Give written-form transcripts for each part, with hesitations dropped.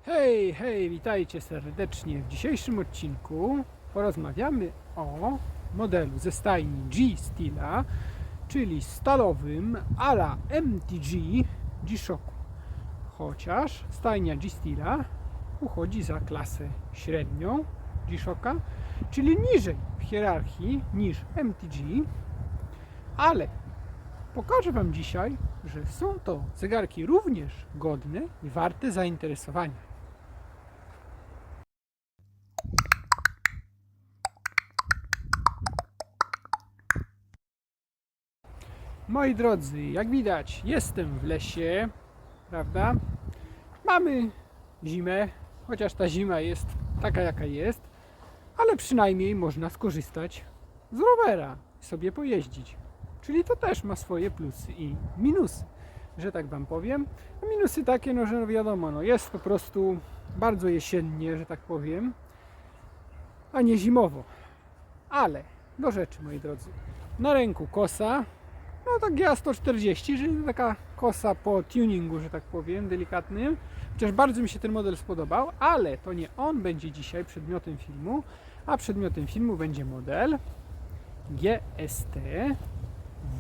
Hej, hej, witajcie serdecznie. W dzisiejszym odcinku porozmawiamy o modelu ze stajni G-Steela, czyli stalowym a la MTG G-Shocku. Chociaż stajnia G-Steela uchodzi za klasę średnią G-Shocka, czyli niżej w hierarchii niż MTG, ale pokażę Wam dzisiaj, że są to zegarki również godne i warte zainteresowania. Moi drodzy, jak widać, jestem w lesie, prawda? Mamy zimę, chociaż ta zima jest taka jaka jest, ale przynajmniej można skorzystać z rowera i sobie pojeździć. Czyli to też ma swoje plusy i minusy, że tak Wam powiem. A minusy takie, no że no wiadomo, no jest po prostu bardzo jesiennie, że tak powiem, a nie zimowo. Ale do rzeczy, moi drodzy. Na ręku kosa. No tak GA140, czyli taka kosa po tuningu, że tak powiem, delikatnym. Chociaż bardzo mi się ten model spodobał, ale to nie on będzie dzisiaj przedmiotem filmu, a przedmiotem filmu będzie model GST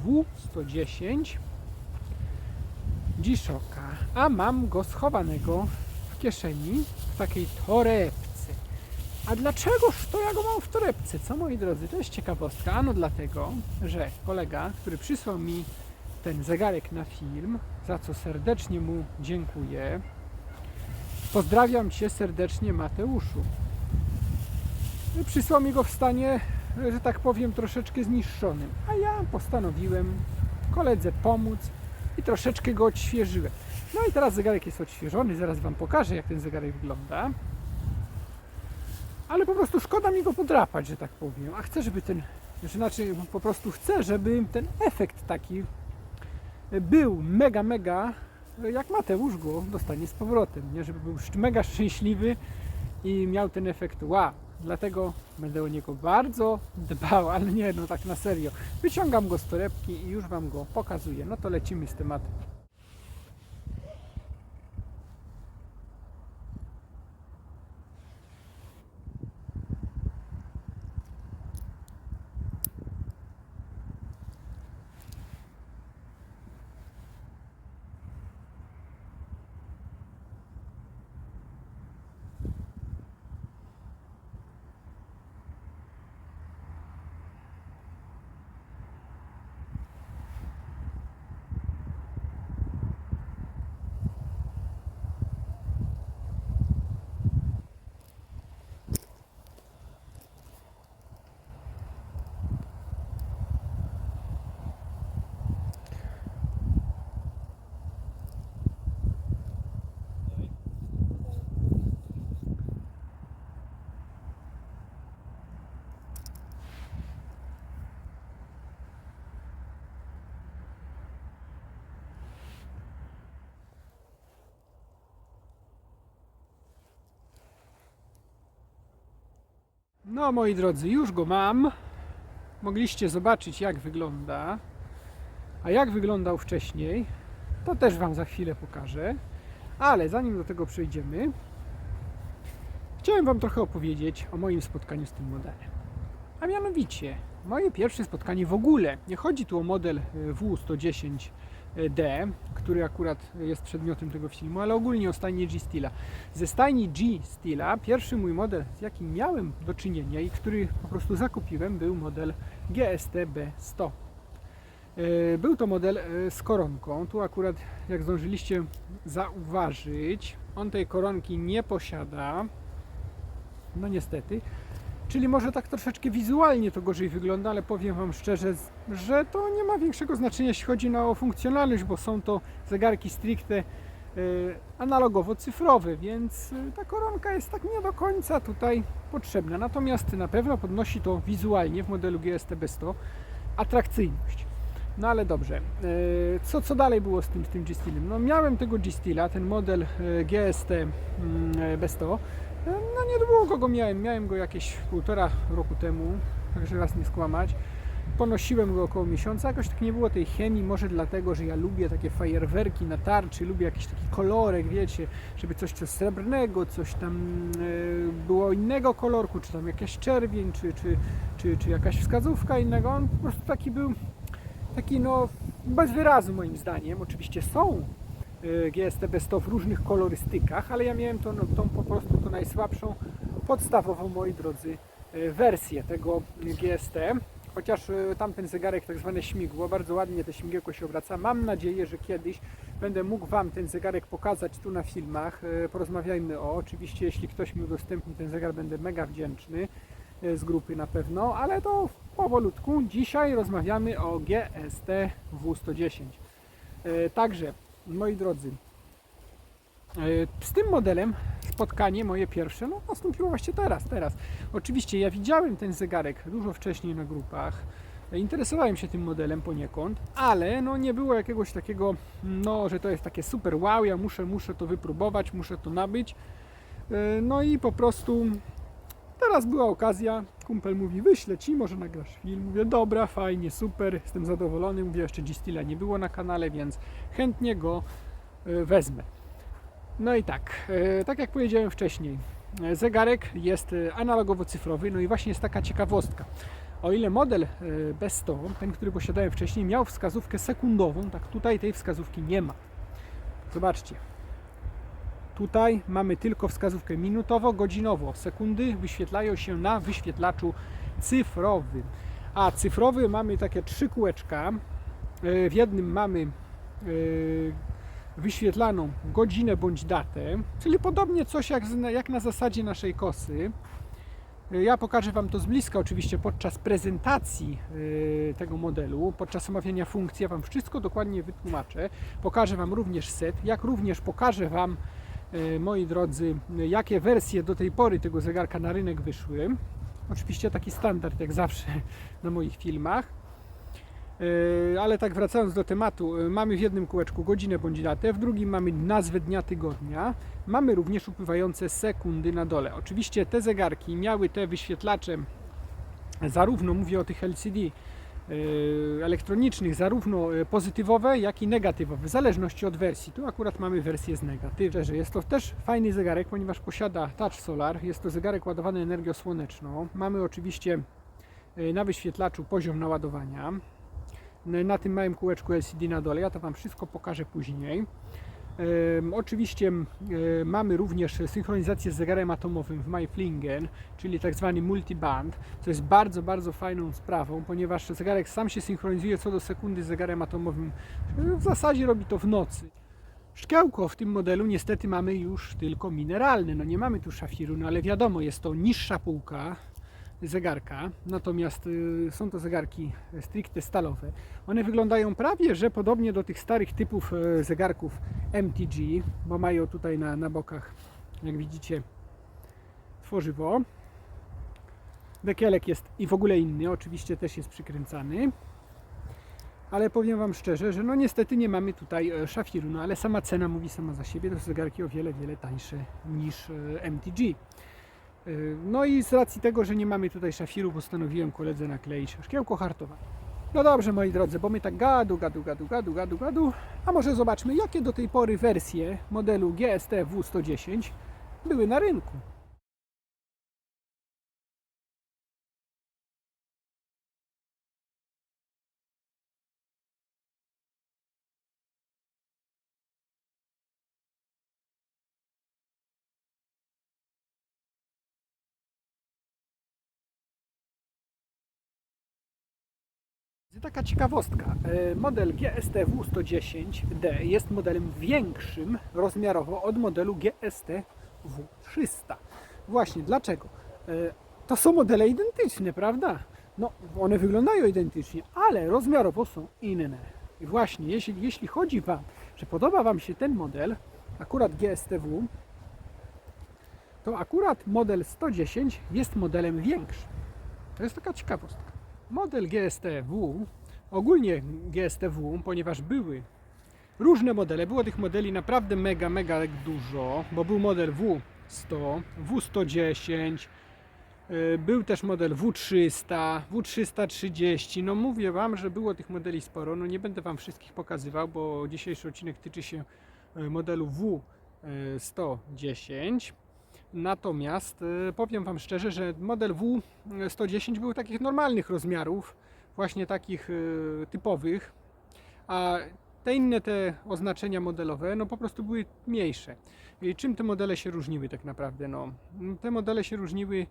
W110 G-Shocka. A mam go schowanego w kieszeni w takiej torebce. A dlaczegoż to ja go mam w torebce? Co, moi drodzy, to jest ciekawostka. Ano dlatego, że kolega, który przysłał mi ten zegarek na film, za co serdecznie mu dziękuję. Pozdrawiam Cię serdecznie, Mateuszu. Przysłał mi go w stanie, że tak powiem, troszeczkę zniszczonym. A ja postanowiłem koledze pomóc i troszeczkę go odświeżyłem. No i teraz zegarek jest odświeżony. Zaraz Wam pokażę, jak ten zegarek wygląda. Ale po prostu szkoda mi go podrapać, że tak powiem. A chcę, żeby ten, znaczy po prostu chcę, żeby ten efekt taki był mega, jak Mateusz go dostanie z powrotem, nie? Żeby był mega szczęśliwy i miał ten efekt wow. Dlatego będę o niego bardzo dbał, ale nie, no tak na serio. Wyciągam go z torebki i już Wam go pokazuję. No to lecimy z tematem. No moi drodzy, już go mam. Mogliście zobaczyć, jak wygląda. A jak wyglądał wcześniej, to też Wam za chwilę pokażę. Ale zanim do tego przejdziemy, chciałem Wam trochę opowiedzieć o moim spotkaniu z tym modelem. A mianowicie, moje pierwsze spotkanie w ogóle, nie chodzi tu o model W110D, który akurat jest przedmiotem tego filmu, ale ogólnie o stajnię G-Steela. Ze stajni G-Steela pierwszy mój model, z jakim miałem do czynienia i który po prostu zakupiłem, był model GST B100. Był to model z koronką. Tu akurat, jak zdążyliście zauważyć, on tej koronki nie posiada. No niestety. Czyli może tak troszeczkę wizualnie to gorzej wygląda, ale powiem Wam szczerze, że to nie ma większego znaczenia, jeśli chodzi o funkcjonalność, bo są to zegarki stricte analogowo-cyfrowe, więc ta koronka jest tak nie do końca tutaj potrzebna. Natomiast na pewno podnosi to wizualnie w modelu GST B100 atrakcyjność. No ale dobrze, co dalej było z tym G-Steelem? No miałem tego G-Steela, ten model GST B100. No niedługo go miałem go jakieś 1,5 roku temu, także raz nie skłamać. Ponosiłem go około miesiąca, jakoś tak nie było tej chemii, może dlatego, że ja lubię takie fajerwerki na tarczy, lubię jakiś taki kolorek, wiecie, żeby coś srebrnego, coś tam było innego kolorku, czy tam jakaś czerwień, czy jakaś wskazówka innego. On po prostu taki był, taki no bez wyrazu moim zdaniem. Oczywiście są GST Besto w różnych kolorystykach, ale ja miałem tą po prostu tą najsłabszą, podstawową, moi drodzy, wersję tego GST. Chociaż tamten zegarek, tak zwane śmigło, bardzo ładnie to śmigiełko się obraca. Mam nadzieję, że kiedyś będę mógł Wam ten zegarek pokazać tu na filmach. Porozmawiajmy oczywiście, jeśli ktoś mi udostępni ten zegar, będę mega wdzięczny, z grupy na pewno, ale to powolutku. Dzisiaj rozmawiamy o GST W110. Także, moi drodzy, z tym modelem spotkanie moje pierwsze nastąpiło właśnie teraz. Oczywiście ja widziałem ten zegarek dużo wcześniej na grupach, interesowałem się tym modelem poniekąd, ale nie było jakiegoś takiego, że to jest takie super wow, ja muszę to wypróbować, muszę to nabyć. No i po prostu teraz była okazja, kumpel mówi, wyślę Ci, może nagrasz film. Mówię, dobra, fajnie, super, jestem zadowolony. Mówię, jeszcze G-Steela nie było na kanale, więc chętnie go wezmę. No i tak jak powiedziałem wcześniej, zegarek jest analogowo-cyfrowy, no i właśnie jest taka ciekawostka. O ile model Besto, ten, który posiadałem wcześniej, miał wskazówkę sekundową, tak tutaj tej wskazówki nie ma. Zobaczcie. Tutaj mamy tylko wskazówkę minutowo-godzinowo. Sekundy wyświetlają się na wyświetlaczu cyfrowym. A cyfrowy mamy takie 3 kółeczka. W jednym mamy wyświetlaną godzinę bądź datę, czyli podobnie coś jak na zasadzie naszej kosy. Ja pokażę Wam to z bliska oczywiście podczas prezentacji tego modelu, podczas omawiania funkcji. Ja Wam wszystko dokładnie wytłumaczę. Pokażę Wam również set, jak również pokażę Wam, moi drodzy, jakie wersje do tej pory tego zegarka na rynek wyszły. Oczywiście taki standard jak zawsze na moich filmach. Ale tak wracając do tematu, mamy w jednym kółeczku godzinę bądź datę, w drugim mamy nazwę dnia tygodnia, mamy również upływające sekundy na dole. Oczywiście te zegarki miały te wyświetlacze, zarówno mówię o tych LCD elektronicznych, zarówno pozytywowe, jak i negatywowe, w zależności od wersji. Tu akurat mamy wersję z negatywem. Jest to też fajny zegarek, ponieważ posiada Touch Solar, jest to zegarek ładowany energią słoneczną. Mamy oczywiście na wyświetlaczu poziom naładowania. Na tym małym kółeczku LCD na dole, ja to Wam wszystko pokażę później. Oczywiście mamy również synchronizację z zegarem atomowym w MyFlingen, czyli tak zwany multiband, co jest bardzo, bardzo fajną sprawą, ponieważ zegarek sam się synchronizuje co do sekundy z zegarem atomowym. W zasadzie robi to w nocy. Szkiełko w tym modelu niestety mamy już tylko mineralne, nie mamy tu szafiru, ale wiadomo, jest to niższa półka zegarka, natomiast są to zegarki stricte stalowe. One wyglądają prawie, że podobnie do tych starych typów zegarków MTG, bo mają tutaj na bokach, jak widzicie, tworzywo. Dekielek jest i w ogóle inny, oczywiście też jest przykręcany. Ale powiem Wam szczerze, że niestety nie mamy tutaj szafiru, ale sama cena mówi sama za siebie, to są zegarki o wiele, wiele tańsze niż MTG. No i z racji tego, że nie mamy tutaj szafiru, postanowiłem koledze nakleić szkiełko hartowe. No dobrze, moi drodzy, bo my tak gadu, a może zobaczmy, jakie do tej pory wersje modelu GST W110 były na rynku. Taka ciekawostka, model GST W110D jest modelem większym rozmiarowo od modelu GST W300. Właśnie, dlaczego? To są modele identyczne, prawda? One wyglądają identycznie, ale rozmiarowo są inne. I właśnie, jeśli chodzi Wam, że podoba Wam się ten model, akurat GST-W, to akurat model 110 jest modelem większym. To jest taka ciekawostka. Model GST-W, ogólnie GST-W, ponieważ były różne modele, było tych modeli naprawdę mega dużo, bo był model W100, W110, Był też model W300, W330. No mówię Wam, że było tych modeli sporo. No nie będę Wam wszystkich pokazywał, bo dzisiejszy odcinek tyczy się modelu W110. Natomiast powiem Wam szczerze, że model W110 był takich normalnych rozmiarów, właśnie takich typowych, a te oznaczenia modelowe no po prostu były mniejsze. I czym te modele się różniły tak naprawdę? No, te modele się różniły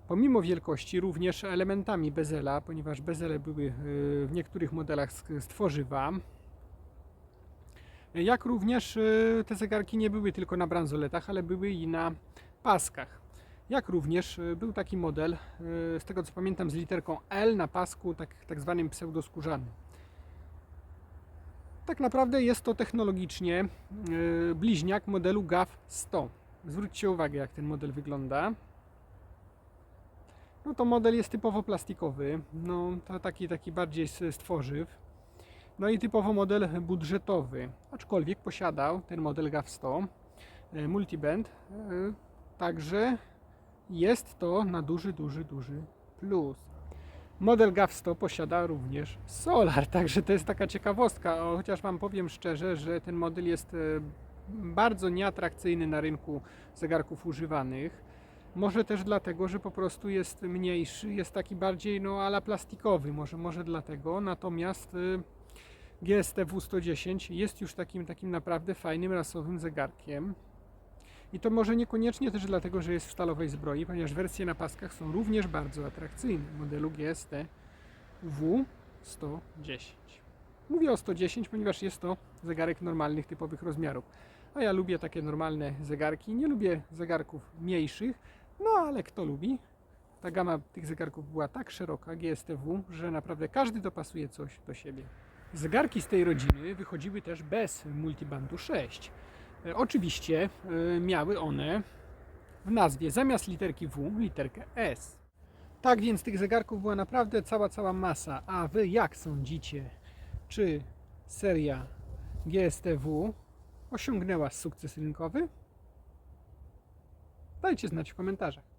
pomimo wielkości również elementami bezela, ponieważ bezele były w niektórych modelach z tworzywa. Jak również te zegarki nie były tylko na bransoletach, ale były i na paskach. Jak również był taki model, z tego co pamiętam, z literką L na pasku, tak zwanym pseudoskórzanym. Tak naprawdę jest to technologicznie bliźniak modelu GAF 100. Zwróćcie uwagę, jak ten model wygląda. No to model jest typowo plastikowy, no to taki bardziej z tworzyw. No i typowo model budżetowy, aczkolwiek posiadał ten model GAF 100 multiband, także jest to na duży plus. Model GAF 100 posiada również solar, także to jest taka ciekawostka, chociaż Wam powiem szczerze, że ten model jest bardzo nieatrakcyjny na rynku zegarków używanych. Może też dlatego, że po prostu jest mniejszy, jest taki bardziej no ala plastikowy, może dlatego, natomiast GST W110 jest już takim naprawdę fajnym, rasowym zegarkiem. I to może niekoniecznie też dlatego, że jest w stalowej zbroi, ponieważ wersje na paskach są również bardzo atrakcyjne modelu GST W110. Mówię o 110, ponieważ jest to zegarek normalnych, typowych rozmiarów. A ja lubię takie normalne zegarki, nie lubię zegarków mniejszych, no ale kto lubi? Ta gama tych zegarków była tak szeroka, GST-W, że naprawdę każdy dopasuje coś do siebie. Zegarki z tej rodziny wychodziły też bez multibandu 6. Oczywiście miały one w nazwie zamiast literki W literkę S. Tak więc tych zegarków była naprawdę cała masa. A Wy jak sądzicie, czy seria GST-W osiągnęła sukces rynkowy? Dajcie znać w komentarzach.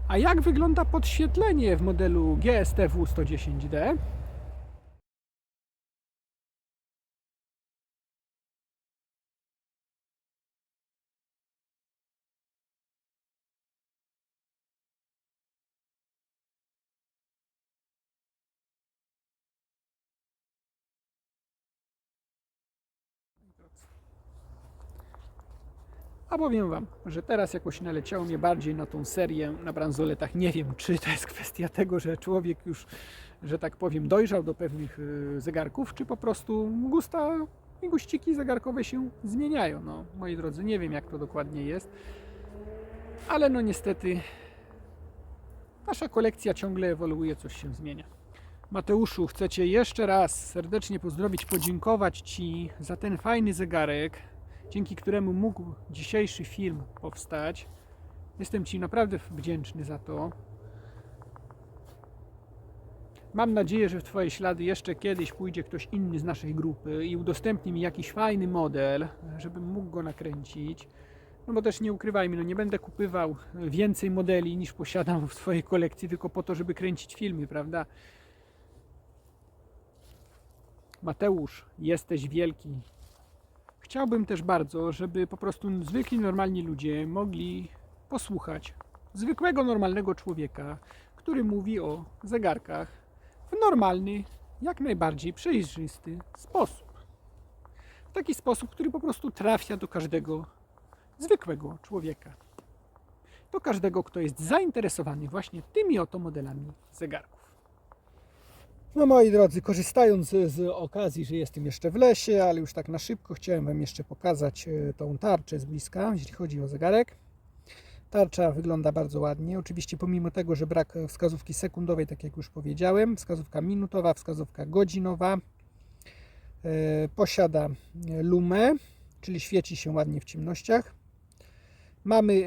A jak wygląda podświetlenie w modelu GST W110D? A powiem Wam, że teraz jakoś naleciało mnie bardziej na tą serię na bransoletach. Nie wiem, czy to jest kwestia tego, że człowiek już, że tak powiem, dojrzał do pewnych zegarków, czy po prostu gusta i guściki zegarkowe się zmieniają. No, moi drodzy, nie wiem jak to dokładnie jest, ale no niestety nasza kolekcja ciągle ewoluuje, coś się zmienia. Mateuszu, chcę Cię jeszcze raz serdecznie pozdrowić, podziękować Ci za ten fajny zegarek, dzięki któremu mógł dzisiejszy film powstać. Jestem Ci naprawdę wdzięczny za to. Mam nadzieję, że w Twoje ślady jeszcze kiedyś pójdzie ktoś inny z naszej grupy i udostępni mi jakiś fajny model, żebym mógł go nakręcić. No bo też nie ukrywajmy, no nie będę kupywał więcej modeli niż posiadam w swojej kolekcji tylko po to, żeby kręcić filmy, prawda? Mateusz, jesteś wielki. Chciałbym też bardzo, żeby po prostu zwykli, normalni ludzie mogli posłuchać zwykłego, normalnego człowieka, który mówi o zegarkach w normalny, jak najbardziej przejrzysty sposób. W taki sposób, który po prostu trafia do każdego zwykłego człowieka. Do każdego, kto jest zainteresowany właśnie tymi oto modelami zegarków. No moi drodzy, korzystając z okazji, że jestem jeszcze w lesie, ale już tak na szybko, chciałem Wam jeszcze pokazać tą tarczę z bliska, jeśli chodzi o zegarek. Tarcza wygląda bardzo ładnie, oczywiście pomimo tego, że brak wskazówki sekundowej, tak jak już powiedziałem, wskazówka minutowa, wskazówka godzinowa. Posiada lumę, czyli świeci się ładnie w ciemnościach. Mamy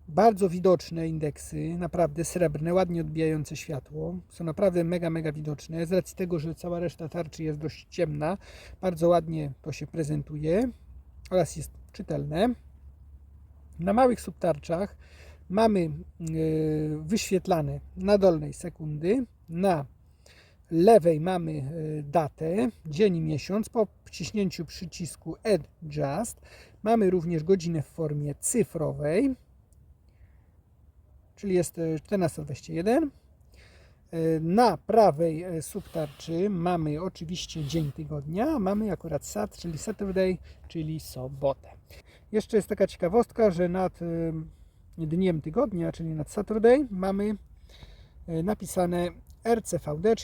bardzo widoczne indeksy, naprawdę srebrne, ładnie odbijające światło. Są naprawdę mega widoczne. Z racji tego, że cała reszta tarczy jest dość ciemna, bardzo ładnie to się prezentuje oraz jest czytelne. Na małych subtarczach mamy wyświetlane na dolnej sekundy, na lewej mamy datę, dzień i miesiąc. Po wciśnięciu przycisku Adjust mamy również godzinę w formie cyfrowej, czyli jest 14:21. Na prawej subtarczy mamy oczywiście dzień tygodnia, mamy akurat Sat, czyli Saturday, czyli sobotę. Jeszcze jest taka ciekawostka, że nad dniem tygodnia, czyli nad Saturday, mamy napisane RCVD,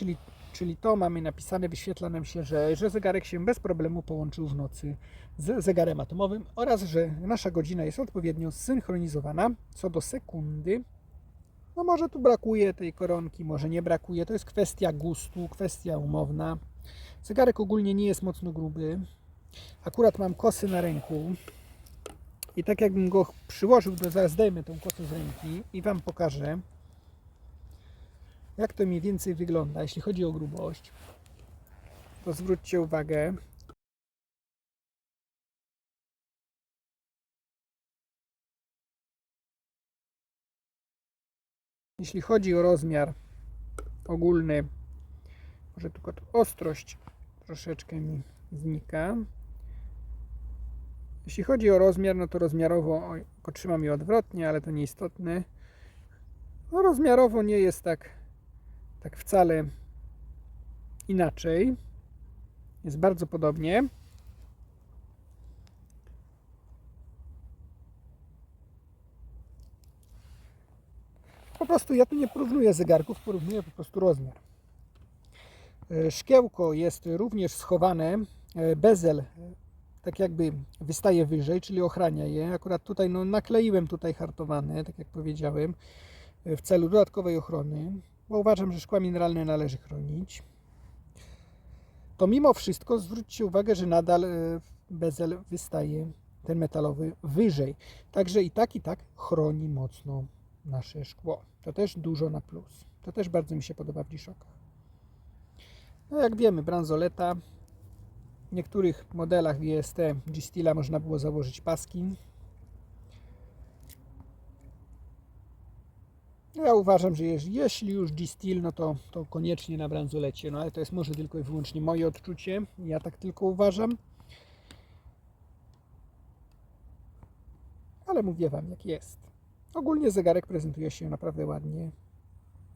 czyli to mamy napisane, wyświetla nam się, że zegarek się bez problemu połączył w nocy z zegarem atomowym oraz, że nasza godzina jest odpowiednio zsynchronizowana co do sekundy. No może tu brakuje tej koronki, może nie brakuje, to jest kwestia gustu, kwestia umowna. Zegarek ogólnie nie jest mocno gruby. Akurat mam kosy na ręku i tak jakbym go przyłożył, to zaraz zdejmę tą kosę z ręki i Wam pokażę, jak to mniej więcej wygląda, jeśli chodzi o grubość. To zwróćcie uwagę. Jeśli chodzi o rozmiar ogólny, może tylko tu ostrość troszeczkę mi znika. Jeśli chodzi o rozmiar, no to rozmiarowo, trzymam je odwrotnie, ale to nieistotne. No rozmiarowo nie jest tak wcale inaczej. Jest bardzo podobnie. Po prostu ja tu nie porównuję zegarków, porównuję po prostu rozmiar. Szkiełko jest również schowane, bezel tak jakby wystaje wyżej, czyli ochrania je. Akurat tutaj nakleiłem tutaj hartowane, tak jak powiedziałem, w celu dodatkowej ochrony, bo uważam, że szkła mineralne należy chronić. To mimo wszystko zwróćcie uwagę, że nadal bezel wystaje, ten metalowy, wyżej. Także i tak chroni mocno nasze szkło. To też dużo na plus. To też bardzo mi się podoba w G-Shockach. No jak wiemy, bransoleta. W niektórych modelach GST G-Steela można było założyć paski. Ja uważam, że jeśli już G-Steel, no to koniecznie na bransolecie. No ale to jest może tylko i wyłącznie moje odczucie. Ja tak tylko uważam. Ale mówię Wam jak jest. Ogólnie zegarek prezentuje się naprawdę ładnie.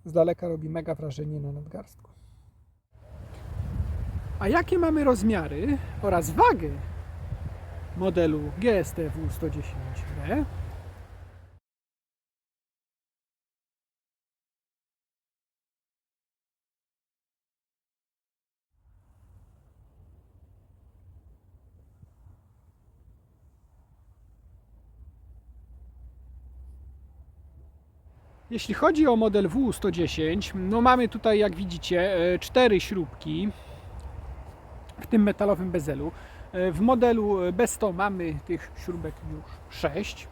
Z daleka robi mega wrażenie na nadgarstku. A jakie mamy rozmiary oraz wagę modelu GST W110B? Jeśli chodzi o model W110, no mamy tutaj, jak widzicie, 4 śrubki w tym metalowym bezelu. W modelu B100 mamy tych śrubek już 6.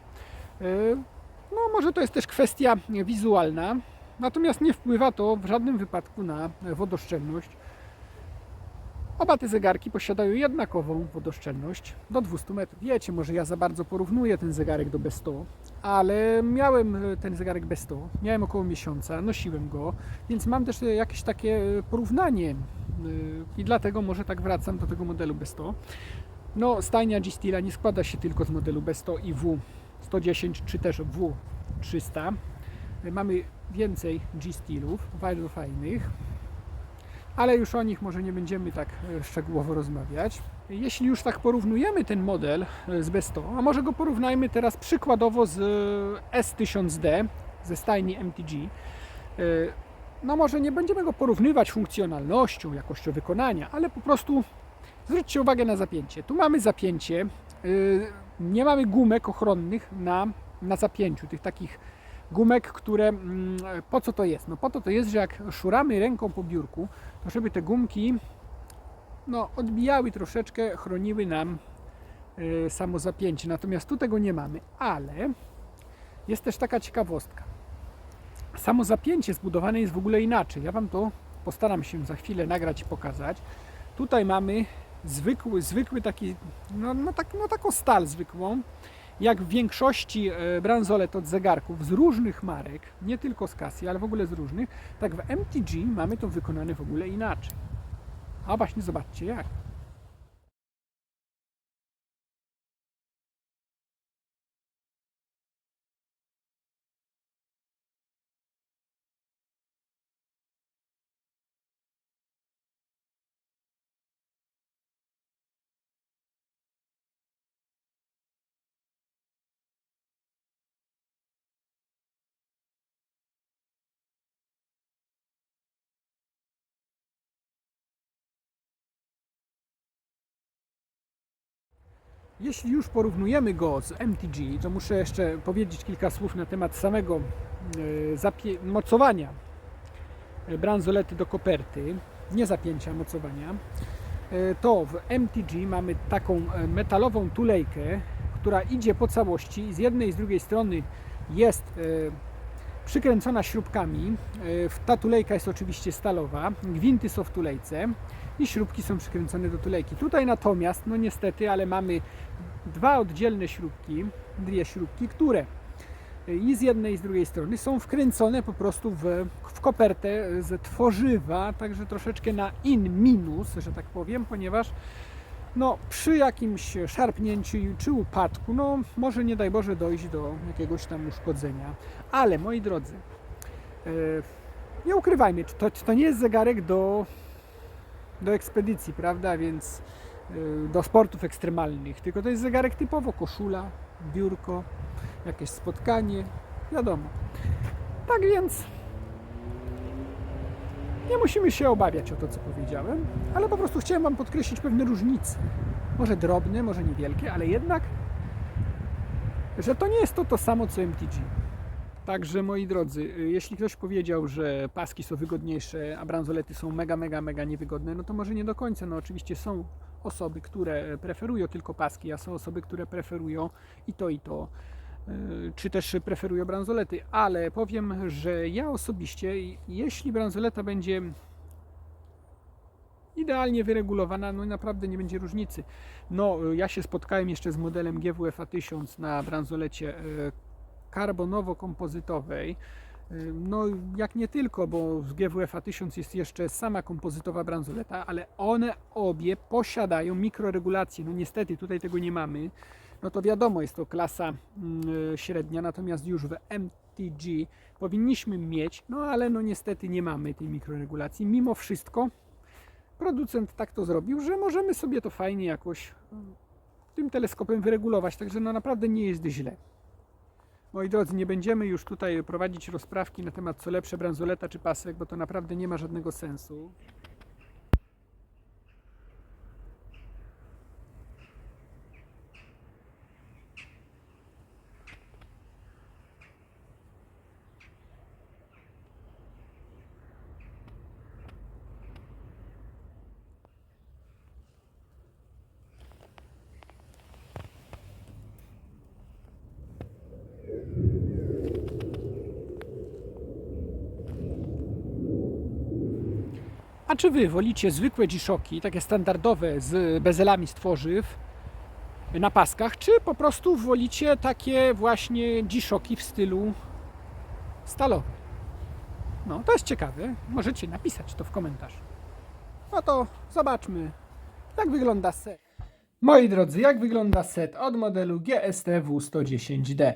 No może to jest też kwestia wizualna, natomiast nie wpływa to w żadnym wypadku na wodoszczelność. Oba te zegarki posiadają jednakową wodoszczelność do 200 metrów. Wiecie, może ja za bardzo porównuję ten zegarek do B100, ale miałem ten zegarek B100, miałem około miesiąca, nosiłem go, więc mam też jakieś takie porównanie i dlatego może tak wracam do tego modelu B100. No, stajnia G-Steela nie składa się tylko z modelu B100 i W110 czy też W300. Mamy więcej G-Steelów, bardzo fajnych, ale już o nich może nie będziemy tak szczegółowo rozmawiać. Jeśli już tak porównujemy ten model z B100, a może go porównajmy teraz przykładowo z S1000D ze stajni MTG. No może nie będziemy go porównywać funkcjonalnością, jakością wykonania, ale po prostu zwróćcie uwagę na zapięcie. Tu mamy zapięcie, nie mamy gumek ochronnych na zapięciu, tych takich gumek, które, po co to jest? No po to jest, że jak szuramy ręką po biurku, to żeby te gumki no, odbijały troszeczkę, chroniły nam samo zapięcie. Natomiast tu tego nie mamy, ale jest też taka ciekawostka. Samo zapięcie zbudowane jest w ogóle inaczej. Ja Wam to postaram się za chwilę nagrać i pokazać. Tutaj mamy zwykły taki, taką stal zwykłą, jak w większości bransolet od zegarków z różnych marek, nie tylko z Casio, ale w ogóle z różnych, tak w MTG mamy to wykonane w ogóle inaczej. A właśnie zobaczcie jak. Jeśli już porównujemy go z MTG, to muszę jeszcze powiedzieć kilka słów na temat samego mocowania bransolety do koperty, nie zapięcia, mocowania. To w MTG mamy taką metalową tulejkę, która idzie po całości i z jednej i z drugiej strony jest przykręcona śrubkami. Ta tulejka jest oczywiście stalowa, gwinty są w tulejce i śrubki są przykręcone do tulejki. Tutaj natomiast, no niestety, ale mamy dwie śrubki, które i z jednej i z drugiej strony są wkręcone po prostu w kopertę z tworzywa, także troszeczkę na minus, że tak powiem, ponieważ no, przy jakimś szarpnięciu czy upadku, no może nie daj Boże dojść do jakiegoś tam uszkodzenia. Ale moi drodzy, nie ukrywajmy, to nie jest zegarek do ekspedycji, prawda, więc do sportów ekstremalnych, tylko to jest zegarek typowo koszula, biurko, jakieś spotkanie, wiadomo. Tak więc nie musimy się obawiać o to, co powiedziałem, ale po prostu chciałem Wam podkreślić pewne różnice. Może drobne, może niewielkie, ale jednak, że to nie jest to samo, co MTG. Także moi drodzy, jeśli ktoś powiedział, że paski są wygodniejsze, a bransolety są mega niewygodne, no to może nie do końca. No oczywiście są osoby, które preferują tylko paski, a są osoby, które preferują i to, czy też preferują bransolety, ale powiem, że ja osobiście, jeśli bransoleta będzie idealnie wyregulowana, no naprawdę nie będzie różnicy. No, ja się spotkałem jeszcze z modelem GWF A1000 na bransolecie karbonowo-kompozytowej. No jak nie tylko, bo z GWF A1000 jest jeszcze sama kompozytowa bransoleta, ale one obie posiadają mikroregulację. No niestety tutaj tego nie mamy. No to wiadomo, jest to klasa średnia, natomiast już w MTG powinniśmy mieć, no ale no niestety nie mamy tej mikroregulacji. Mimo wszystko producent tak to zrobił, że możemy sobie to fajnie jakoś tym teleskopem wyregulować, także no naprawdę nie jest źle. Moi drodzy, nie będziemy już tutaj prowadzić rozprawki na temat co lepsze, bransoleta czy pasek, bo to naprawdę nie ma żadnego sensu. A czy Wy wolicie zwykłe G-Shocki, takie standardowe z bezelami z tworzyw na paskach, czy po prostu wolicie takie właśnie G-Shocki w stylu stalowym? No, to jest ciekawe. Możecie napisać to w komentarzu. No to zobaczmy, jak wygląda set. Moi drodzy, jak wygląda set od modelu GSTW110D?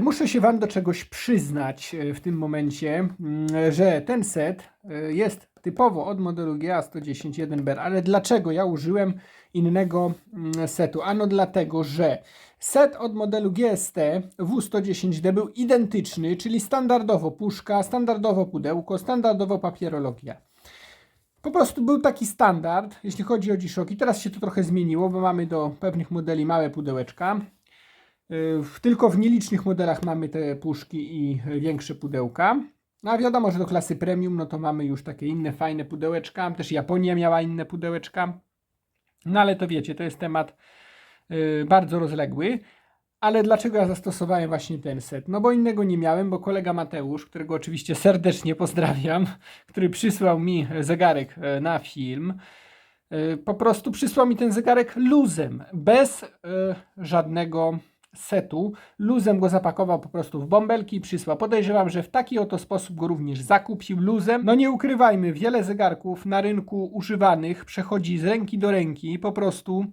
Muszę się Wam do czegoś przyznać w tym momencie, że ten set jest typowo od modelu GA111BR, ale dlaczego ja użyłem innego setu? Ano dlatego, że set od modelu GST W110D był identyczny, czyli standardowo puszka, standardowo pudełko, standardowo papierologia. Po prostu był taki standard, jeśli chodzi o G-Shocki. Teraz się to trochę zmieniło, bo mamy do pewnych modeli małe pudełeczka. Tylko w nielicznych modelach mamy te puszki i większe pudełka. No a wiadomo, że do klasy premium, no to mamy już takie inne fajne pudełeczka. Też Japonia miała inne pudełeczka. No ale to wiecie, to jest temat bardzo rozległy. Ale dlaczego ja zastosowałem właśnie ten set? No bo innego nie miałem, bo kolega Mateusz, którego oczywiście serdecznie pozdrawiam, który przysłał mi zegarek na film, po prostu przysłał mi ten zegarek luzem, bez żadnego setu. Luzem go zapakował po prostu w bąbelki i przysłał. Podejrzewam, że w taki oto sposób go również zakupił luzem. No nie ukrywajmy, wiele zegarków na rynku używanych przechodzi z ręki do ręki po prostu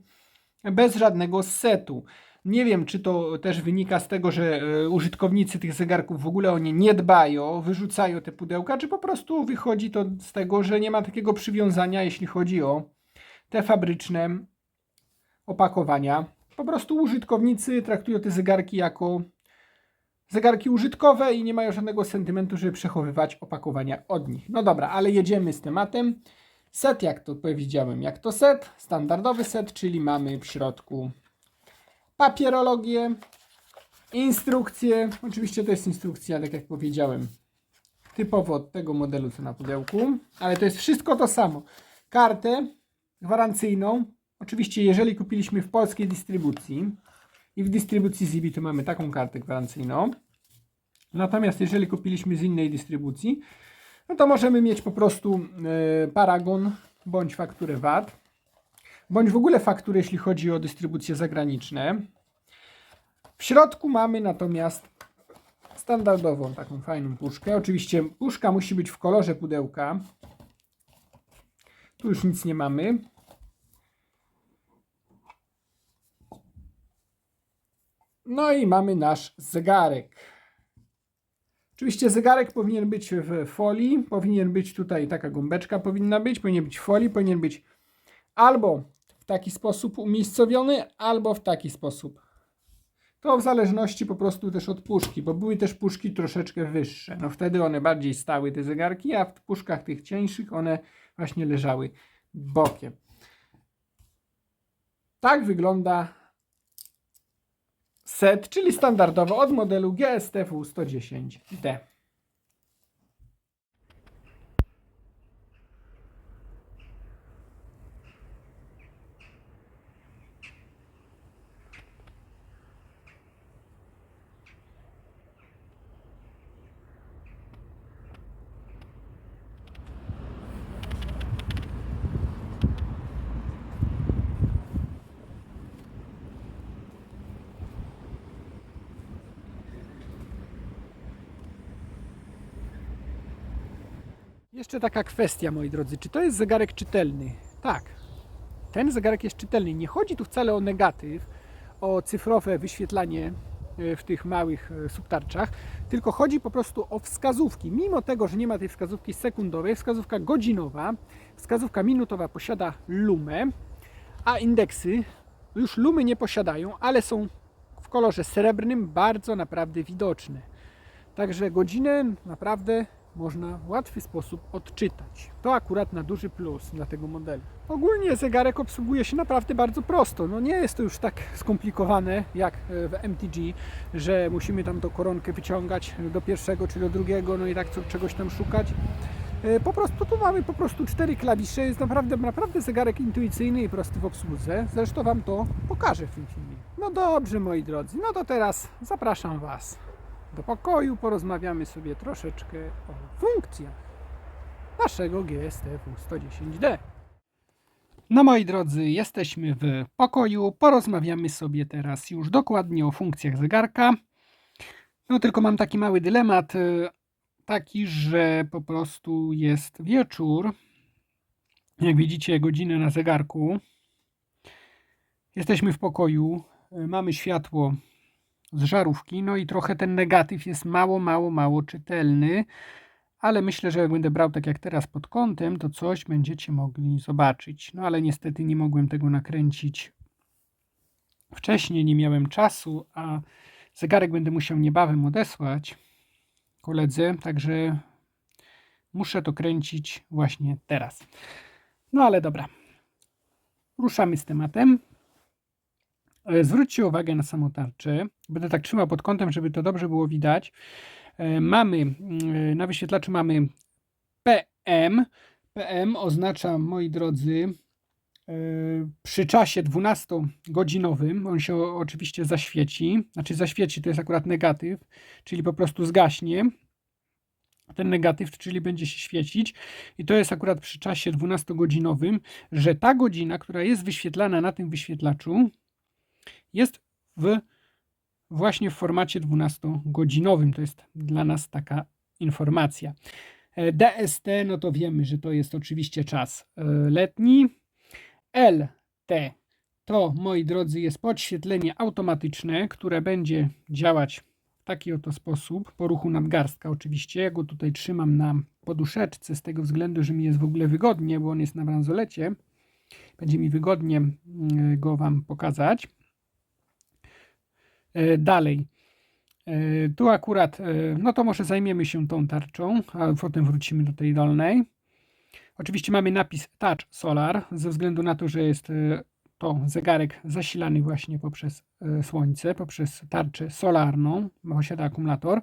bez żadnego setu. Nie wiem, czy to też wynika z tego, że użytkownicy tych zegarków w ogóle o nie nie dbają, wyrzucają te pudełka, czy po prostu wychodzi to z tego, że nie ma takiego przywiązania, jeśli chodzi o te fabryczne opakowania. Po prostu użytkownicy traktują te zegarki jako zegarki użytkowe i nie mają żadnego sentymentu, żeby przechowywać opakowania od nich. No dobra, ale jedziemy z tematem. Set, jak to powiedziałem, jak to set, standardowy set, czyli mamy w środku papierologię, instrukcję. Oczywiście to jest instrukcja, tak jak powiedziałem, typowo od tego modelu co na pudełku, ale to jest wszystko to samo. Kartę gwarancyjną, oczywiście jeżeli kupiliśmy w polskiej dystrybucji i w dystrybucji Zibi, to mamy taką kartę gwarancyjną. Natomiast jeżeli kupiliśmy z innej dystrybucji, no to możemy mieć po prostu paragon bądź fakturę VAT, bądź w ogóle fakturę, jeśli chodzi o dystrybucje zagraniczne. W środku mamy natomiast standardową taką fajną puszkę. Oczywiście puszka musi być w kolorze pudełka. Tu już nic nie mamy. No i mamy nasz zegarek. Oczywiście zegarek powinien być w folii, powinien być tutaj taka gąbeczka powinna być, powinien być w folii, powinien być albo w taki sposób umiejscowiony, albo w taki sposób. To w zależności po prostu też od puszki, bo były też puszki troszeczkę wyższe. No wtedy one bardziej stały, te zegarki, a w puszkach tych cieńszych one właśnie leżały bokiem. Tak wygląda set, czyli standardowo od modelu GSTW110D. Jeszcze taka kwestia, moi drodzy, czy to jest zegarek czytelny? Tak, ten zegarek jest czytelny. Nie chodzi tu wcale o negatyw, o cyfrowe wyświetlanie w tych małych subtarczach, tylko chodzi po prostu o wskazówki. Mimo tego, że nie ma tej wskazówki sekundowej, wskazówka godzinowa, wskazówka minutowa posiada lumę, a indeksy już lumy nie posiadają, ale są w kolorze srebrnym bardzo naprawdę widoczne. Także godzinę naprawdę można w łatwy sposób odczytać. To akurat na duży plus dla tego modelu. Ogólnie zegarek obsługuje się naprawdę bardzo prosto. No nie jest to już tak skomplikowane jak w MTG, że musimy tam tą koronkę wyciągać do pierwszego czy do drugiego, no i tak czegoś tam szukać. Po prostu tu mamy po prostu 4 klawisze. Jest naprawdę zegarek intuicyjny i prosty w obsłudze. Zresztą Wam to pokażę w tym filmie. No dobrze, moi drodzy, no to teraz zapraszam Was do pokoju, porozmawiamy sobie troszeczkę o funkcjach naszego GSTW110D. No moi drodzy, jesteśmy w pokoju, porozmawiamy sobie teraz już dokładnie o funkcjach zegarka. No tylko mam taki mały dylemat, taki, że po prostu jest wieczór Jak widzicie, godzinę na zegarku. Jesteśmy w pokoju, mamy światło z żarówki, no i trochę ten negatyw jest mało czytelny, ale myślę, że jak będę brał tak jak teraz pod kątem, to coś będziecie mogli zobaczyć. No ale niestety nie mogłem tego nakręcić wcześniej, nie miałem czasu, a zegarek będę musiał niebawem odesłać koledze, także muszę to kręcić właśnie teraz. No ale dobra, ruszamy z tematem. Zwróćcie uwagę na samą tarczę. Będę tak trzymał pod kątem, żeby to dobrze było widać. Mamy na wyświetlaczu mamy PM. PM oznacza, moi drodzy, przy czasie 12-godzinowym on się oczywiście zaświeci. Znaczy zaświeci to jest akurat negatyw, czyli po prostu zgaśnie ten negatyw, czyli będzie się świecić. I to jest akurat przy czasie 12-godzinowym, że ta godzina, która jest wyświetlana na tym wyświetlaczu, jest właśnie w formacie 12-godzinowym. To jest dla nas taka informacja. DST, no to wiemy, że to jest oczywiście czas letni. LT to, moi drodzy, jest podświetlenie automatyczne, które będzie działać w taki oto sposób, po ruchu nadgarstka oczywiście. Ja go tutaj trzymam na poduszeczce z tego względu, że mi jest w ogóle wygodnie, bo on jest na bransolecie. Będzie mi wygodnie go Wam pokazać. Dalej. Tu akurat, no to może zajmiemy się tą tarczą, a potem wrócimy do tej dolnej. Oczywiście mamy napis Touch Solar, ze względu na to, że jest to zegarek zasilany właśnie poprzez słońce, poprzez tarczę solarną, posiada akumulator.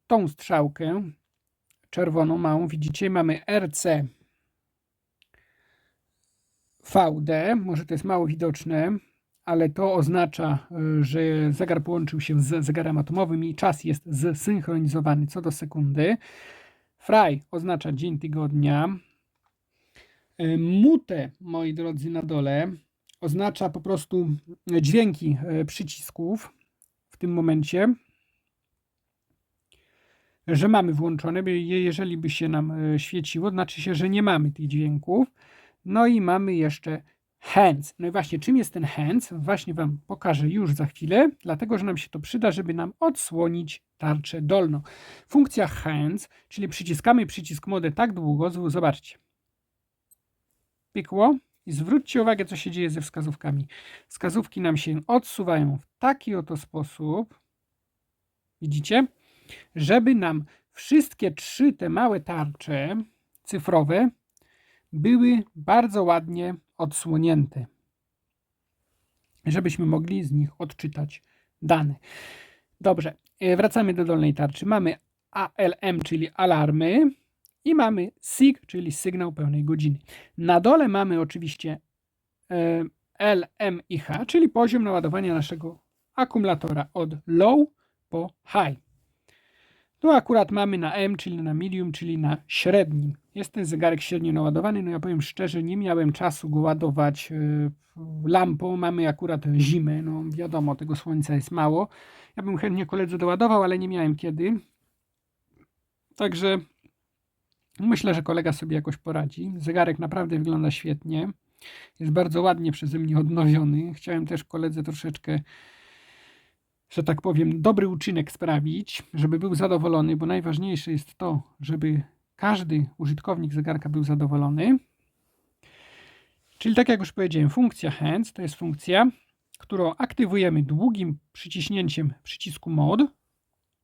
Tą strzałkę czerwoną małą, widzicie, mamy RC VD, może to jest mało widoczne, ale to oznacza, że zegar połączył się z zegarem atomowym i czas jest zsynchronizowany co do sekundy. Fry oznacza dzień tygodnia. Mute, moi drodzy, na dole oznacza po prostu dźwięki przycisków w tym momencie, że mamy włączone, jeżeli by się nam świeciło, znaczy się, że nie mamy tych dźwięków. No i mamy jeszcze hands. No i właśnie czym jest ten hands? Właśnie Wam pokażę już za chwilę, dlatego że nam się to przyda, żeby nam odsłonić tarczę dolną. Funkcja hands, czyli przyciskamy przycisk mode tak długo, zobaczcie. Pykło i zwróćcie uwagę, co się dzieje ze wskazówkami. Wskazówki nam się odsuwają w taki oto sposób, widzicie, żeby nam wszystkie trzy te małe tarcze cyfrowe były bardzo ładnie odsłonięte, żebyśmy mogli z nich odczytać dane. Dobrze, wracamy do dolnej tarczy. Mamy ALM, czyli alarmy, i mamy SIG, czyli sygnał pełnej godziny. Na dole mamy oczywiście LM i H, czyli poziom naładowania naszego akumulatora od low po high. Tu akurat mamy na M, czyli na medium, czyli na średnim. Jest ten zegarek średnio naładowany. No ja powiem szczerze, nie miałem czasu go ładować lampą. Mamy akurat zimę, no wiadomo, tego słońca jest mało. Ja bym chętnie koledze doładował, ale nie miałem kiedy. Także myślę, że kolega sobie jakoś poradzi. Zegarek naprawdę wygląda świetnie. Jest bardzo ładnie przeze mnie odnowiony. Chciałem też koledze troszeczkę, że tak powiem, dobry uczynek sprawić, żeby był zadowolony, bo najważniejsze jest to, żeby każdy użytkownik zegarka był zadowolony. Czyli tak jak już powiedziałem, funkcja hands to jest funkcja, którą aktywujemy długim przyciśnięciem przycisku mode.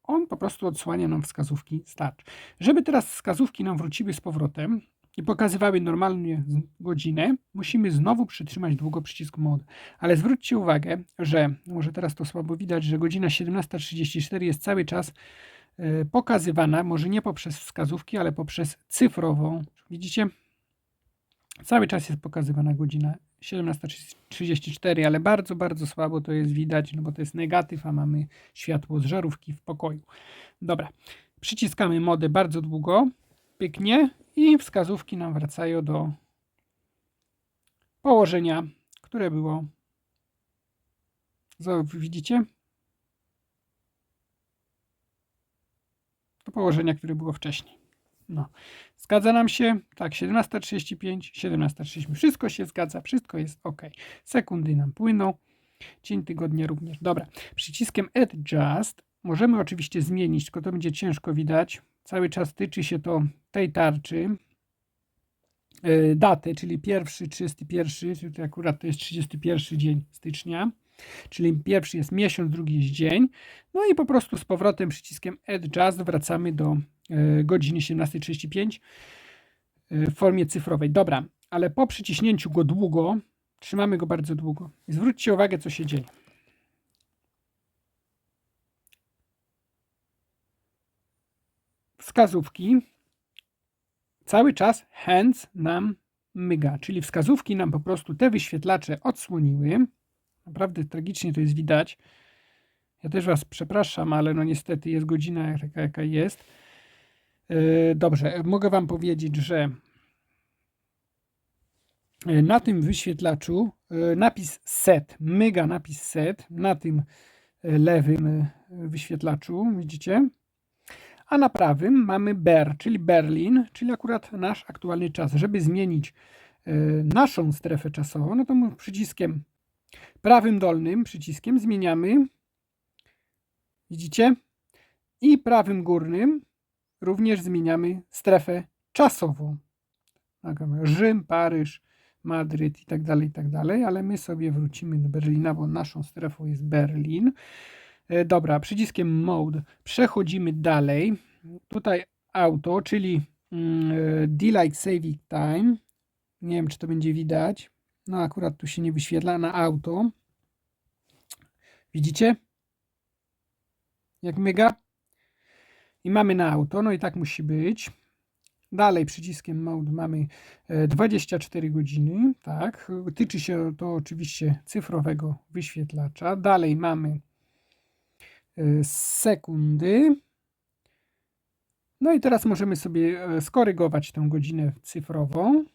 On po prostu odsłania nam wskazówki start. Żeby teraz wskazówki nam wróciły z powrotem i pokazywały normalnie godzinę, musimy znowu przytrzymać długo przycisk mode. Ale zwróćcie uwagę, że, może teraz to słabo widać, że godzina 17:34 jest cały czas pokazywana, może nie poprzez wskazówki, ale poprzez cyfrową. Widzicie? Cały czas jest pokazywana godzina 17:34, ale bardzo słabo to jest widać, no bo to jest negatyw, a mamy światło z żarówki w pokoju. Dobra, przyciskamy modę bardzo długo, pyknie i wskazówki nam wracają do położenia, które było, widzicie? Do położenia, które było wcześniej. No. Zgadza nam się? Tak, 17:35, 17:30. Wszystko się zgadza, wszystko jest ok. Sekundy nam płyną. Dzień tygodnia również. Dobra, przyciskiem Adjust możemy oczywiście zmienić, tylko to będzie ciężko widać. Cały czas tyczy się to tej tarczy. Datę, czyli 31, czyli akurat to jest 31 dzień stycznia. Czyli pierwszy jest miesiąc, drugi jest dzień. No i po prostu z powrotem przyciskiem Adjust wracamy do godziny 17:35 w formie cyfrowej. Dobra, ale po przyciśnięciu go długo, trzymamy go bardzo długo. I zwróćcie uwagę, co się dzieje. Wskazówki. Cały czas hands nam myga, czyli wskazówki nam po prostu te wyświetlacze odsłoniły. Naprawdę tragicznie to jest widać. Ja też Was przepraszam, ale no niestety jest godzina taka, jaka jest. Dobrze, mogę Wam powiedzieć, że na tym wyświetlaczu napis set, myga napis set na tym lewym wyświetlaczu, widzicie? A na prawym mamy BER, czyli Berlin, czyli akurat nasz aktualny czas. Żeby zmienić naszą strefę czasową, no to przyciskiem prawym dolnym przyciskiem zmieniamy, widzicie? I prawym górnym również zmieniamy strefę czasową. Rzym, Paryż, Madryt i tak dalej, ale my sobie wrócimy do Berlina, bo naszą strefą jest Berlin. Dobra, przyciskiem Mode przechodzimy dalej. Tutaj auto, czyli Daylight Saving Time. Nie wiem, czy to będzie widać. No akurat tu się nie wyświetla na auto. Widzicie? Jak myga? I mamy na auto, no i tak musi być. Dalej przyciskiem Mode mamy 24 godziny, tak. Tyczy się to oczywiście cyfrowego wyświetlacza. Dalej mamy sekundy. No i teraz możemy sobie skorygować tę godzinę cyfrową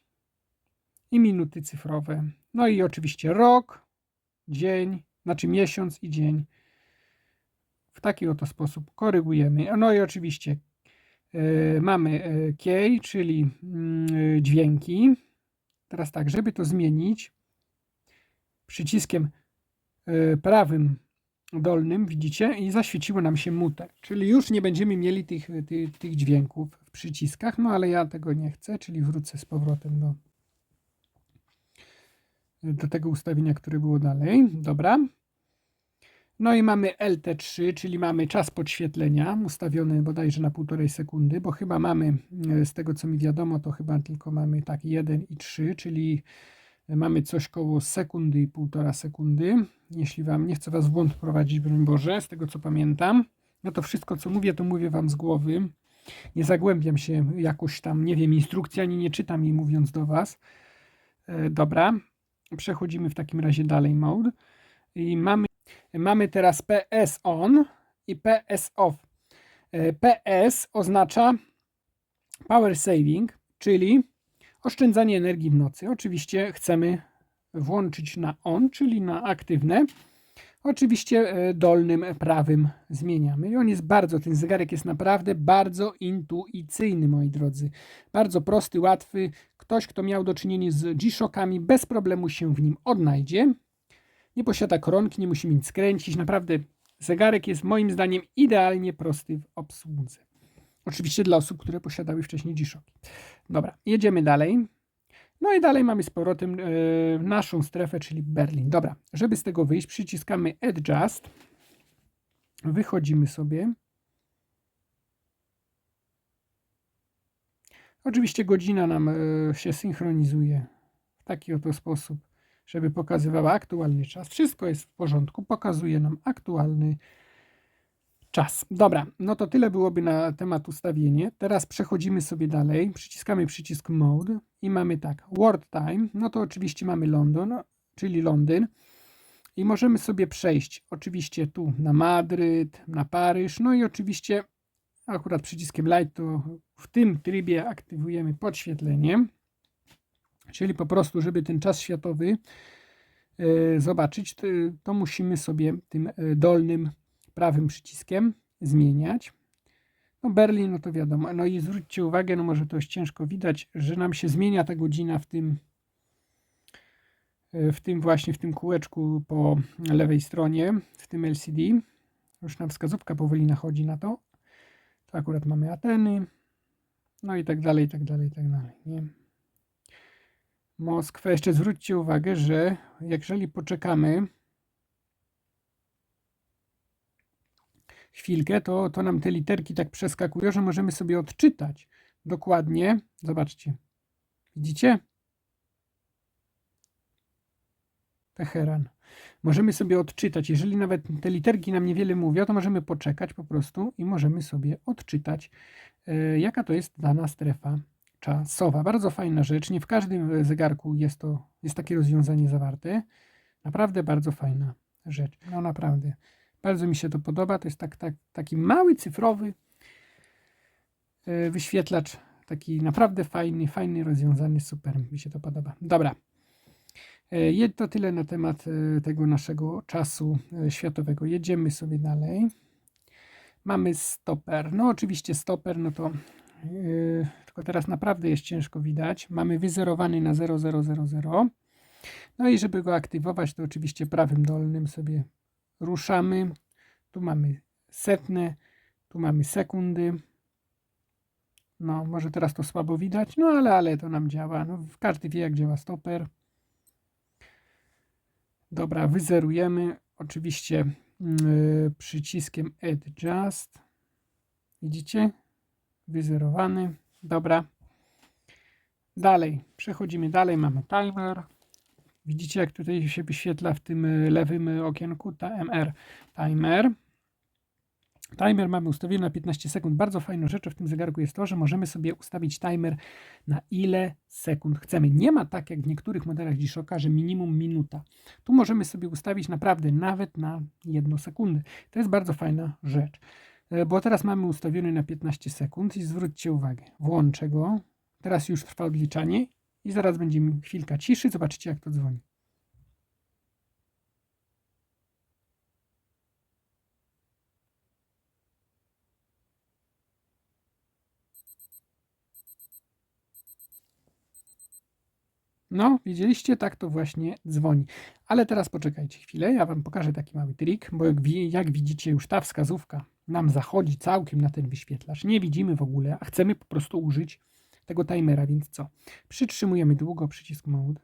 i minuty cyfrowe. No i oczywiście rok, dzień, znaczy miesiąc i dzień. W taki oto sposób korygujemy. No i oczywiście mamy key, czyli dźwięki. Teraz tak, żeby to zmienić, przyciskiem prawym dolnym, widzicie, i zaświeciło nam się mute, czyli już nie będziemy mieli tych dźwięków w przyciskach, no ale ja tego nie chcę, czyli wrócę z powrotem do tego ustawienia, które było dalej. Dobra. No i mamy LT3, czyli mamy czas podświetlenia ustawiony bodajże na 1,5 sekundy, bo chyba mamy, z tego co mi wiadomo, to chyba tylko mamy tak 1 i 3, czyli mamy coś koło sekundy i 1,5 sekundy. Jeśli Wam, nie chcę Was w błąd prowadzić, broń Boże, z tego co pamiętam, no to wszystko co mówię, to mówię Wam z głowy. Nie zagłębiam się jakoś tam, nie wiem, instrukcji, ani nie czytam jej mówiąc do Was. Dobra, przechodzimy w takim razie dalej mode i mamy teraz PS on i PS off. PS oznacza power saving, czyli oszczędzanie energii w nocy. Oczywiście chcemy włączyć na on, czyli na aktywne. Oczywiście dolnym prawym zmieniamy. I on jest ten zegarek jest naprawdę bardzo intuicyjny, moi drodzy. Bardzo prosty, łatwy. Ktoś, kto miał do czynienia z G-Shockami, bez problemu się w nim odnajdzie. Nie posiada koronki, nie musimy nic kręcić. Naprawdę zegarek jest moim zdaniem idealnie prosty w obsłudze. Oczywiście dla osób, które posiadały wcześniej G-Shocki. Dobra, jedziemy dalej. No i dalej mamy z powrotem naszą strefę, czyli Berlin. Dobra, żeby z tego wyjść, przyciskamy Adjust. Wychodzimy sobie. Oczywiście godzina nam się synchronizuje w taki oto sposób, żeby pokazywała aktualny czas. Wszystko jest w porządku, pokazuje nam aktualny czas. Dobra, no to tyle byłoby na temat ustawienie. Teraz przechodzimy sobie dalej, przyciskamy przycisk Mode i mamy tak, World Time, no to oczywiście mamy London, czyli Londyn i możemy sobie przejść oczywiście tu na Madryt, na Paryż, no i oczywiście akurat przyciskiem Light to w tym trybie aktywujemy podświetlenie, czyli po prostu, żeby ten czas światowy zobaczyć, to musimy sobie tym dolnym prawym przyciskiem zmieniać. No Berlin, no to wiadomo. No i zwróćcie uwagę, no może to jest ciężko widać, że nam się zmienia ta godzina w tym kółeczku po lewej stronie, w tym LCD. Już nam wskazówka powoli nachodzi na to. To akurat mamy Ateny. No i tak dalej, i tak dalej, i tak dalej. Nie? Moskwa. Jeszcze zwróćcie uwagę, że jeżeli poczekamy chwilkę, to nam te literki tak przeskakują, że możemy sobie odczytać dokładnie. Zobaczcie. Widzicie? Teheran. Możemy sobie odczytać. Jeżeli nawet te literki nam niewiele mówią, to możemy poczekać po prostu i możemy sobie odczytać, jaka to jest dana strefa czasowa. Bardzo fajna rzecz. Nie w każdym zegarku jest takie rozwiązanie zawarte. Naprawdę bardzo fajna rzecz. No naprawdę. Bardzo mi się to podoba. To jest taki mały cyfrowy wyświetlacz. Taki naprawdę fajny, rozwiązany. Super. Mi się to podoba. Dobra. To tyle na temat tego naszego czasu światowego. Jedziemy sobie dalej. Mamy stoper. No oczywiście stoper, no to tylko teraz naprawdę jest ciężko widać. Mamy wyzerowany na 0000. No i żeby go aktywować, to oczywiście prawym dolnym sobie ruszamy. Tu mamy setne, tu mamy sekundy. No może teraz to słabo widać, no ale to nam działa. No, każdy wie, jak działa stoper. Dobra, wyzerujemy oczywiście przyciskiem Adjust. Widzicie? Wyzerowany. Dobra. Dalej, przechodzimy dalej. Mamy timer. Widzicie, jak tutaj się wyświetla w tym lewym okienku TMR. Timer. Timer mamy ustawiony na 15 sekund. Bardzo fajną rzeczą w tym zegarku jest to, że możemy sobie ustawić timer na ile sekund chcemy. Nie ma tak jak w niektórych modelach G-Shocka, że minimum minuta. Tu możemy sobie ustawić naprawdę nawet na 1 sekundę. To jest bardzo fajna rzecz. Bo teraz mamy ustawiony na 15 sekund i zwróćcie uwagę. Włączę go. Teraz już trwa odliczanie i zaraz będzie chwilka ciszy. Zobaczcie, jak to dzwoni. No, widzieliście? Tak to właśnie dzwoni. Ale teraz poczekajcie chwilę, ja Wam pokażę taki mały trik, bo jak widzicie, już ta wskazówka nam zachodzi całkiem na ten wyświetlacz. Nie widzimy w ogóle, a chcemy po prostu użyć tego timera, więc co? Przytrzymujemy długo przycisk Mode.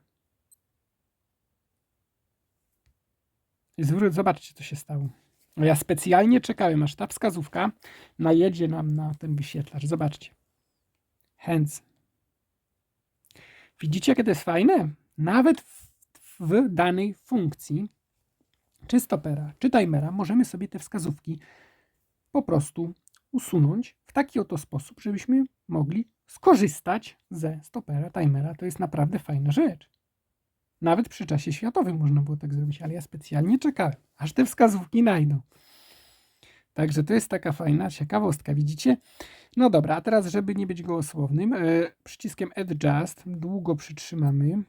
I zobaczcie, co się stało. Ja specjalnie czekałem, aż ta wskazówka najedzie nam na ten wyświetlacz. Zobaczcie. Hands. Widzicie, jakie to jest fajne? Nawet w danej funkcji, czy stopera, czy timera, możemy sobie te wskazówki po prostu usunąć w taki oto sposób, żebyśmy mogli skorzystać ze stopera, timera. To jest naprawdę fajna rzecz. Nawet przy czasie światowym można było tak zrobić, ale ja specjalnie czekałem, aż te wskazówki najdą. Także to jest taka fajna ciekawostka, widzicie? No dobra, a teraz, żeby nie być gołosłownym, przyciskiem Adjust długo przytrzymamy.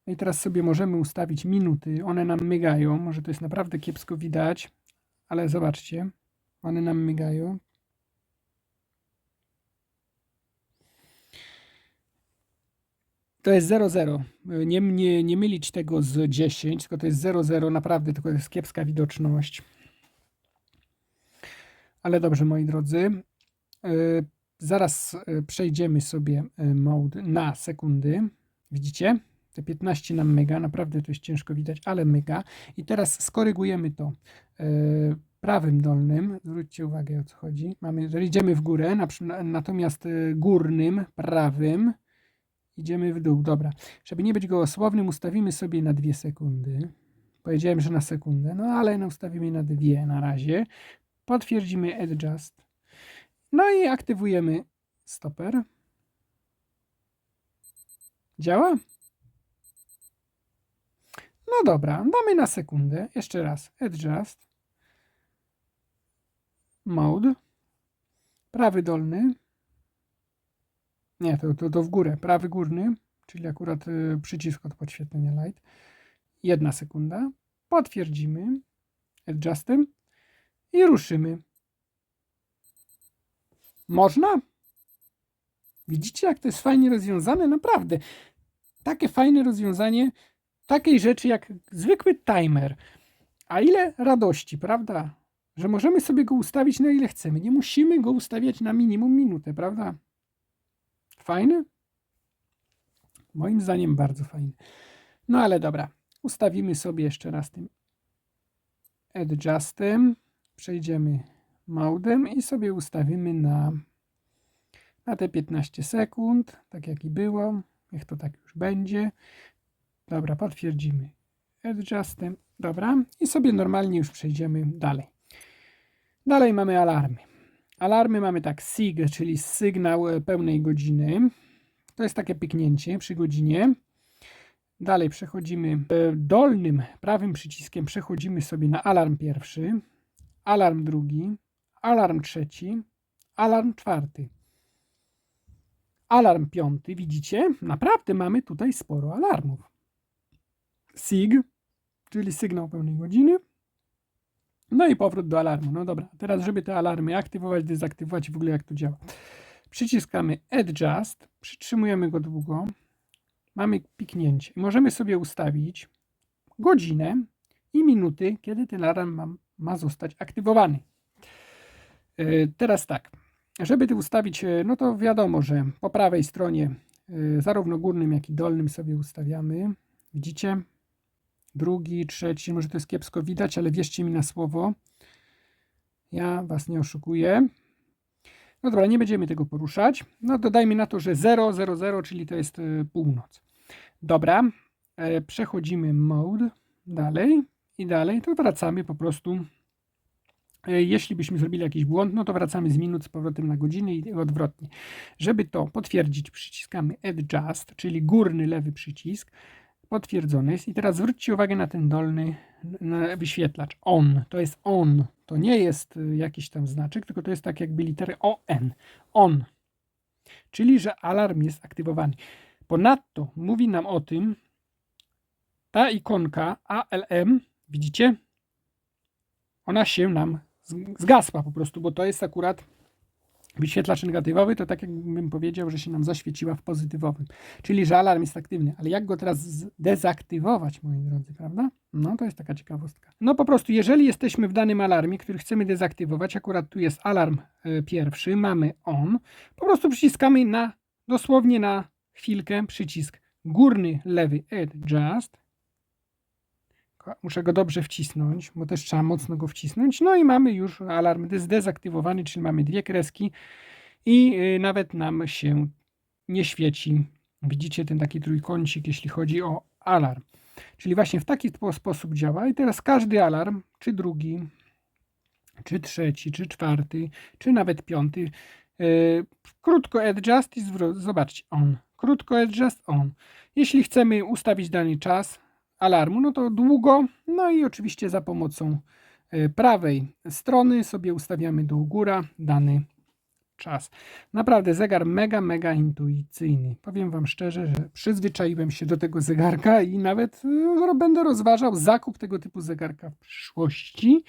I teraz sobie możemy ustawić minuty. One nam mygają. Może to jest naprawdę kiepsko widać, ale zobaczcie. One nam mygają. To jest 00. Nie mylić tego z 10, tylko to jest 00. Naprawdę, tylko jest kiepska widoczność. Ale dobrze, moi drodzy. Zaraz przejdziemy sobie mode na sekundy. Widzicie? Te 15 nam myga. Naprawdę to jest ciężko widać, ale myga. I teraz skorygujemy to prawym dolnym. Zwróćcie uwagę, o co chodzi. Że idziemy w górę, natomiast górnym, prawym idziemy w dół. Dobra. Żeby nie być gołosłownym, ustawimy sobie na 2 sekundy. Powiedziałem, że na sekundę, no ale ustawimy na 2 na razie. Potwierdzimy Adjust. No i aktywujemy stoper. Działa? No dobra, damy na sekundę. Jeszcze raz. Adjust. Mode. Prawy dolny. Nie, to w górę. Prawy górny, czyli akurat przycisk od podświetlenia light. 1 sekunda. Potwierdzimy Adjustem i ruszymy. Można? Widzicie, jak to jest fajnie rozwiązane? Naprawdę. Takie fajne rozwiązanie takiej rzeczy jak zwykły timer. A ile radości, prawda? Że możemy sobie go ustawić na ile chcemy. Nie musimy go ustawiać na minimum minutę, prawda? Fajny? Moim zdaniem bardzo fajny. No ale dobra. Ustawimy sobie jeszcze raz tym adjustem. Przejdziemy modem i sobie ustawimy na te 15 sekund. Tak jak i było. Niech to tak już będzie. Dobra, potwierdzimy adjustem. Dobra. I sobie normalnie już przejdziemy dalej. Dalej mamy alarmy. Alarmy mamy tak SIG, czyli sygnał pełnej godziny. To jest takie pyknięcie przy godzinie. Dalej przechodzimy dolnym prawym przyciskiem, przechodzimy sobie na alarm pierwszy, alarm drugi, alarm trzeci, alarm czwarty, alarm piąty. Widzicie? Naprawdę mamy tutaj sporo alarmów. SIG, czyli sygnał pełnej godziny. No i powrót do alarmu. No dobra, teraz żeby te alarmy aktywować, dezaktywować i w ogóle jak to działa. Przyciskamy Adjust, przytrzymujemy go długo, mamy piknięcie. Możemy sobie ustawić godzinę i minuty, kiedy ten alarm ma zostać aktywowany. Teraz tak, żeby to ustawić, no to wiadomo, że po prawej stronie zarówno górnym, jak i dolnym sobie ustawiamy. Widzicie? Drugi, trzeci, może to jest kiepsko widać, ale wierzcie mi na słowo. Ja was nie oszukuję. No dobra, nie będziemy tego poruszać. No dodajmy na to, że 000, czyli to jest północ. Dobra, przechodzimy mode, dalej i dalej, to wracamy po prostu. Jeśli byśmy zrobili jakiś błąd, no to wracamy z minut z powrotem na godziny i odwrotnie. Żeby to potwierdzić, przyciskamy Adjust, czyli górny lewy przycisk. Potwierdzony jest. I teraz zwróćcie uwagę na ten dolny wyświetlacz. On. To jest on. To nie jest jakiś tam znaczek, tylko to jest tak jakby litery ON. On. Czyli, że alarm jest aktywowany. Ponadto mówi nam o tym ta ikonka ALM. Widzicie? Ona się nam zgasła po prostu, bo to jest akurat wyświetlacz negatywowy, to tak jakbym powiedział, że się nam zaświeciła w pozytywowym. Czyli, że alarm jest aktywny. Ale jak go teraz dezaktywować, moi drodzy, prawda? No to jest taka ciekawostka. No po prostu, jeżeli jesteśmy w danym alarmie, który chcemy dezaktywować, akurat tu jest alarm pierwszy, mamy on, po prostu przyciskamy dosłownie na chwilkę przycisk górny lewy Adjust. Muszę go dobrze wcisnąć, bo też trzeba mocno go wcisnąć. No i mamy już alarm zdezaktywowany, czyli mamy dwie kreski i nawet nam się nie świeci. Widzicie ten taki trójkącik, jeśli chodzi o alarm. Czyli właśnie w taki sposób działa. I teraz każdy alarm, czy drugi, czy trzeci, czy czwarty, czy nawet piąty, krótko adjust i zobaczcie, on. Krótko adjust, on. Jeśli chcemy ustawić dany czas alarmu, no to długo, no i oczywiście za pomocą prawej strony sobie ustawiamy do góra dany czas. Naprawdę zegar mega intuicyjny. Powiem wam szczerze, że przyzwyczaiłem się do tego zegarka i nawet będę rozważał zakup tego typu zegarka w przyszłości,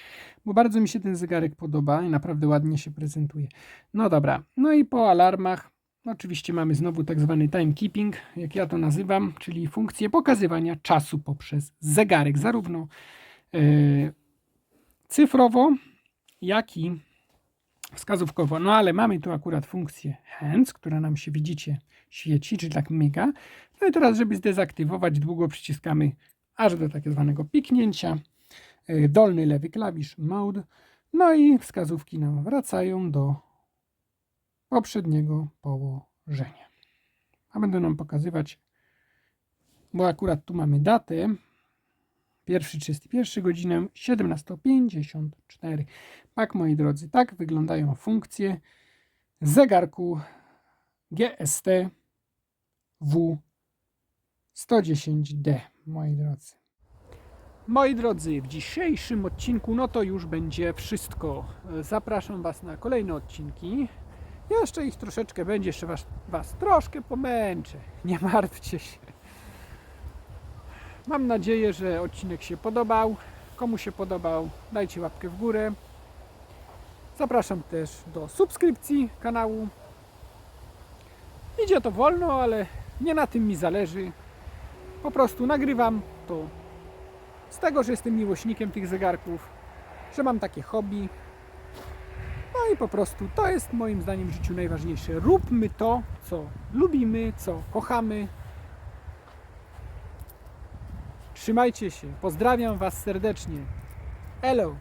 bo bardzo mi się ten zegarek podoba i naprawdę ładnie się prezentuje. No dobra, no i po alarmach oczywiście mamy znowu tak zwany timekeeping, jak ja to nazywam, czyli funkcję pokazywania czasu poprzez zegarek, zarówno cyfrowo, jak i wskazówkowo. No ale mamy tu akurat funkcję hands, która nam się, widzicie, świeci, czyli tak miga. No i teraz, żeby zdezaktywować, długo przyciskamy aż do tak zwanego piknięcia. Dolny lewy klawisz mode. No i wskazówki nam wracają do poprzedniego położenia. A będę nam pokazywać, bo akurat tu mamy datę. 1.31 godzinę 17:54. Tak, moi drodzy, tak wyglądają funkcje zegarku GST W110D, moi drodzy. Moi drodzy, w dzisiejszym odcinku no to już będzie wszystko. Zapraszam Was na kolejne odcinki. Jeszcze ich troszeczkę będzie, jeszcze was troszkę pomęczę. Nie martwcie się. Mam nadzieję, że odcinek się podobał. Komu się podobał, dajcie łapkę w górę. Zapraszam też do subskrypcji kanału. Idzie to wolno, ale nie na tym mi zależy. Po prostu nagrywam to z tego, że jestem miłośnikiem tych zegarków, że mam takie hobby. No i po prostu to jest moim zdaniem w życiu najważniejsze. Róbmy to, co lubimy, co kochamy. Trzymajcie się. Pozdrawiam Was serdecznie. Elo!